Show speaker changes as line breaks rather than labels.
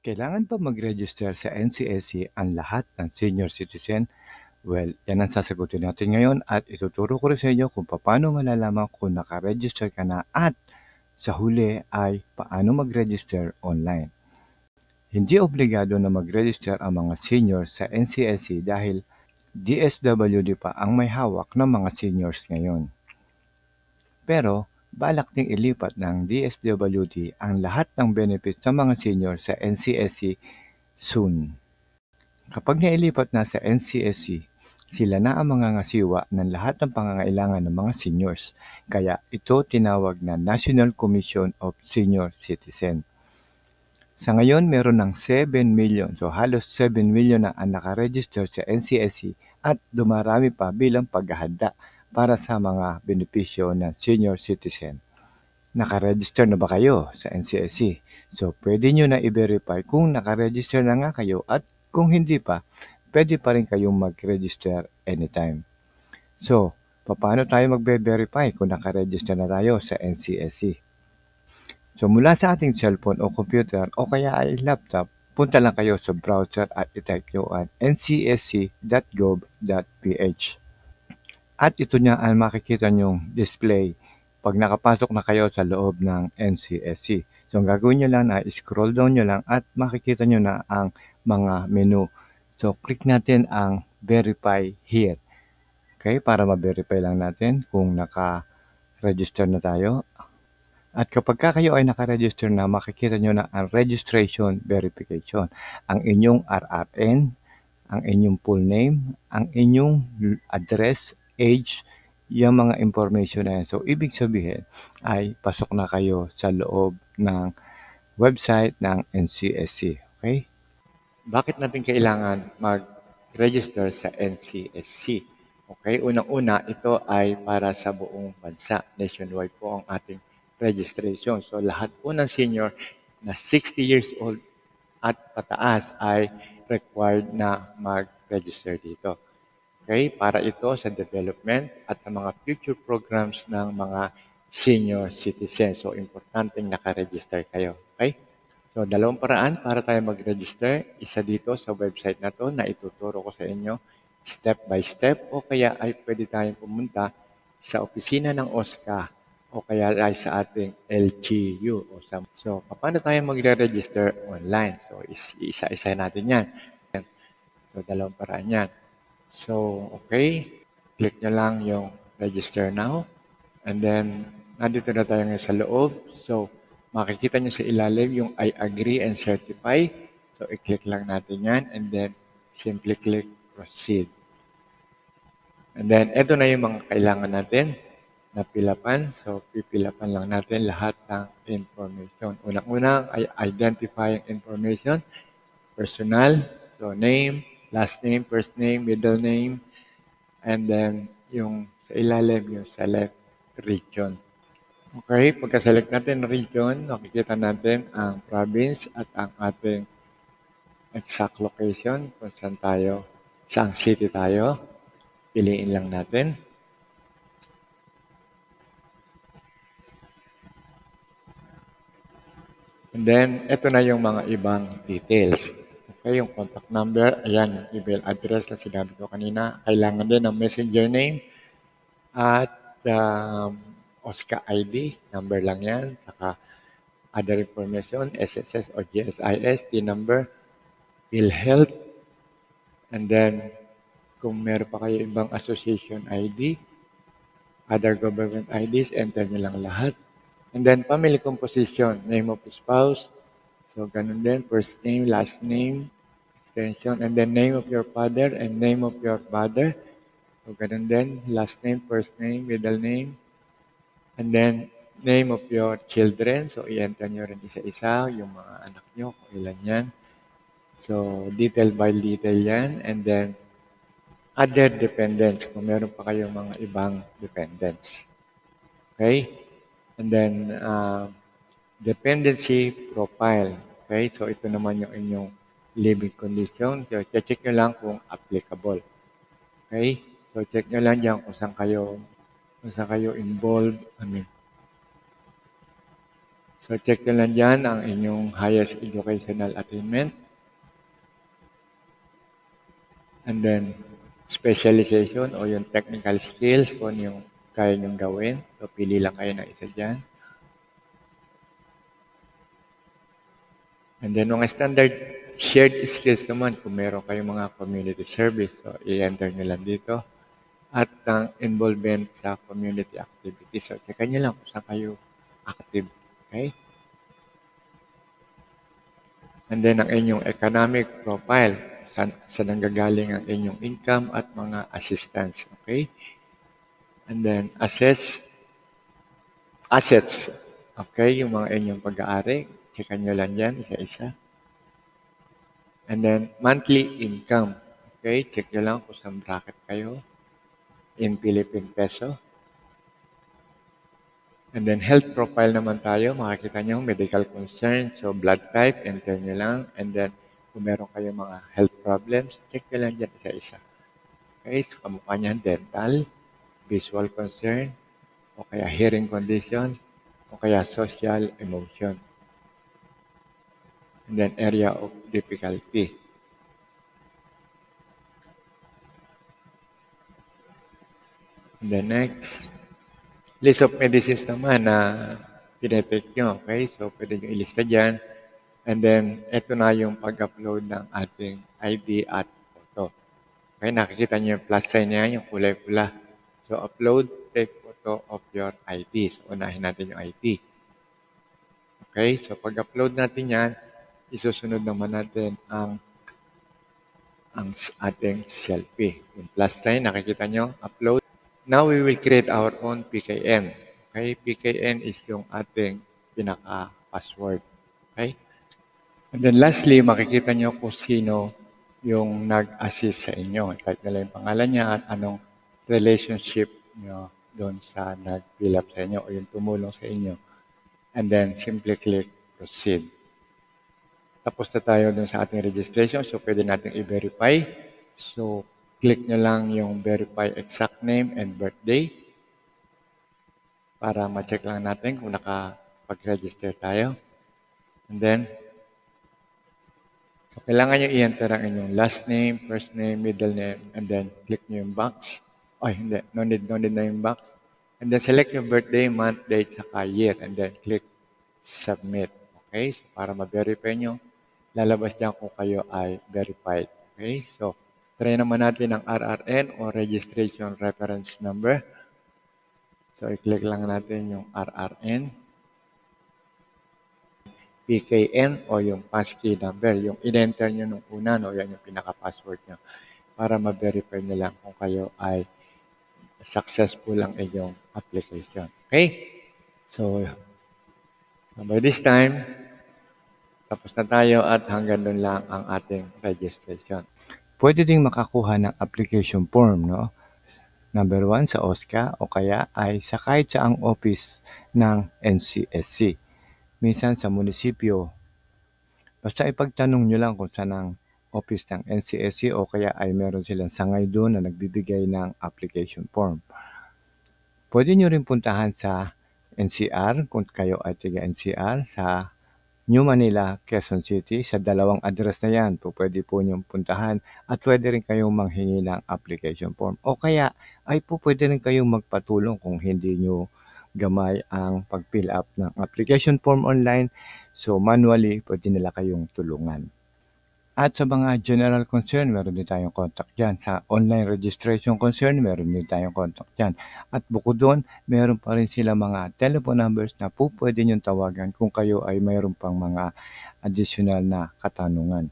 Kailangan pa mag-register sa NCSC ang lahat ng senior citizen? Well, yan ang sasagutin natin ngayon at ituturo ko rin sa inyo kung paano malalaman kung nakaregister ka na at sa huli ay paano mag-register online. Hindi obligado na mag-register ang mga senior sa NCSC dahil DSWD pa ang may hawak ng mga seniors ngayon. Pero balak ding ilipat ng DSWD ang lahat ng benefits sa mga senior sa NCSC soon. Kapag nailipat na sa NCSC, sila na ang mga ngasiwa ng lahat ng pangangailangan ng mga seniors, kaya ito tinawag na National Commission of Senior Citizen. Sa ngayon, meron ng 7 million, so halos 7 million na ang nakaregister sa NCSC at dumarami pa bilang paghahanda para sa mga benepisyo ng senior citizen. Nakaregister na ba kayo sa NCSC? So, pwede nyo na i-verify kung nakaregister na nga kayo at kung hindi pa, pwede pa rin kayong mag-register anytime. So, paano tayo magbe-verify kung nakaregister na tayo sa NCSC? So, mula sa ating cellphone o computer o kaya ay laptop, punta lang kayo sa browser at i-type nyo ang ncsc.gov.ph. At ito niya ang makikita nyong display pag nakapasok na kayo sa loob ng NCSC. So, ang gagawin nyo lang ay scroll down nyo lang at makikita nyo na ang mga menu. So, click natin ang verify here. Okay, para ma-verify lang natin kung naka-register na tayo. At kapag kayo ay naka-register na, makikita nyo na ang registration verification. Ang inyong RRN, ang inyong full name, ang inyong address, age, yung mga information na yan. So, ibig sabihin ay pasok na kayo sa loob ng website ng NCSC. Okay? Bakit natin kailangan mag-register sa NCSC? Okay, unang-una, ito ay para sa buong bansa. Nationwide po ang ating registration. So, lahat po ng senior na 60 years old at pataas ay required na mag-register dito. Okay, para ito sa development at sa mga future programs ng mga senior citizens. So, importanteng nakaregister kayo. Okay? So, dalawang paraan para tayo mag-register. Isa dito sa website na to na ituturo ko sa inyo step by step o kaya ay pwede tayong pumunta sa opisina ng OSCA o kaya ay sa ating LGU. So, paano tayo magre-register online? So, isa-isa natin yan. So, dalawang paraan yan. So, okay. Click nyo lang yung register now. And then, nandito na tayo ngayon sa loob. So, makikita nyo sa ilalim yung I agree and certify. So, i-click lang natin yan. And then, simply click proceed. And then, ito na yung mga kailangan natin na pilapan. So, pipilapan lang natin lahat ng information. Unang-una ay identifying information, personal, so name, last name, first name, middle name, and then yung sa ilalim, yung select region. Okay, pagka-select natin ng region, nakikita natin ang province at ang ating exact location kung saan tayo, saang city tayo. Piliin lang natin. And then, ito na yung mga ibang details. Okay, yung contact number, ayan, yung email address na sinabi ko kanina. Kailangan din ng messenger name at OSCA ID, number lang yan. Saka other information, SSS or GSIS, T number, PhilHealth. And then, kung meron pa kayo ibang association ID, other government IDs, enter nyo lang lahat. And then, family composition, name of the spouse. So, ganun din, first name, last name, extension, and then name of your father and name of your mother. So, ganun din, last name, first name, middle name, and then name of your children. So, i-enter nyo rin isa-isa, yung mga anak nyo, kung ilan yan. So, detail by detail yan. And then, other dependents, kung meron pa kayong mga ibang dependents. Okay? And then, dependency profile. Okay? So, ito naman yung inyong living condition. So, check nyo lang kung applicable. Okay? So, check nyo lang dyan kung saan kayo involved. So, check nyo lang dyan ang inyong highest educational attainment. And then, specialization o yung technical skills kung ano yung kaya nyong gawin. So, pili lang kayo ng isa dyan. And then, mga standard shared skills naman, kung meron kayong mga community service, so i-enter nyo lang dito. At ang involvement sa community activities. So, teka nyo lang kung saan kayo active. Okay? And then, ang inyong economic profile. Saan nanggagaling ang inyong income at mga assistance. Okay? And then, assets. Okay? Yung mga inyong pag-aari. Checkan nyo lang yan, isa-isa. And then, monthly income. Okay? Check nyo lang kung saan bracket kayo. In Philippine peso. And then, health profile naman tayo. Makikita nyo, medical concern. So, blood type, enter nyo lang. And then, kung meron kayong mga health problems, check nyo lang dyan isa-isa. Okay? So, kamukha niyan, dental, visual concern, o kaya hearing condition, o kaya social emotion. And then, area of difficulty. And then, next, list of medicines naman na tinetake nyo. Okay? So, pwede nyo ilista dyan. And then, ito na yung pag-upload ng ating ID at photo. Okay? Nakikita nyo yung plus sign niya, yung kulay pula. So, upload, take photo of your ID. So, unahin natin yung ID. Okay? So, pag-upload natin yan, isusunod naman natin ang ating selfie. Yung plus sign, nakikita nyo, upload. Now, we will create our own PKN. Okay? PKN is yung ating pinaka-password. Okay? And then lastly, makikita nyo kung sino yung nag-assist sa inyo. Type nila yung pangalan niya at anong relationship nyo doon sa nag-fill up sa inyo o yung tumulong sa inyo. And then simply click proceed. Tapos na tayo doon sa ating registration. So, pwede natin i-verify. So, click nyo lang yung verify exact name and birthday para ma-check lang natin kung nakapag-register tayo. And then, so, kailangan nyo i-enter ang inyong last name, first name, middle name, and then click nyo yung box. Ay, hindi. No need na yung box. And then select yung birthday, month, date, saka year. And then click submit. Okay? So, para ma-verify nyo, lalabas dyan kung kayo ay verified. Okay? So, try naman natin ang RRN o Registration Reference Number. So, i-click lang natin yung RRN. PKN o yung passkey number, yung in-enter nyo nung una, no, yan yung pinaka-password nyo para ma-verify nyo lang kung kayo ay successful ang inyong application. Okay? So, by this time, tapos na tayo at hanggang doon lang ang ating registration. Pwede ding makakuha ng application form, no? Number 1 sa OSCA o kaya ay sa kahit saang office ng NCSC. Minsan sa munisipyo. Basta ipagtanong nyo lang kung saan ang office ng NCSC o kaya ay meron silang sangay doon na nagbibigay ng application form. Pwede nyo rin puntahan sa NCR kung kayo ay taga NCR sa New Manila, Quezon City. Sa dalawang address na yan, pwede po nyo puntahan at pwede rin kayong manghingi ng application form. O kaya ay pwede rin kayong magpatulong kung hindi nyo gamay ang pag-fill up ng application form online. So manually, pwede nila kayong tulungan. At sa mga general concern, meron din tayong contact dyan. Sa online registration concern, meron din tayong contact dyan. At bukod doon, meron pa rin sila mga telephone numbers na pwede nyo tawagan kung kayo ay mayroon pang mga additional na katanungan.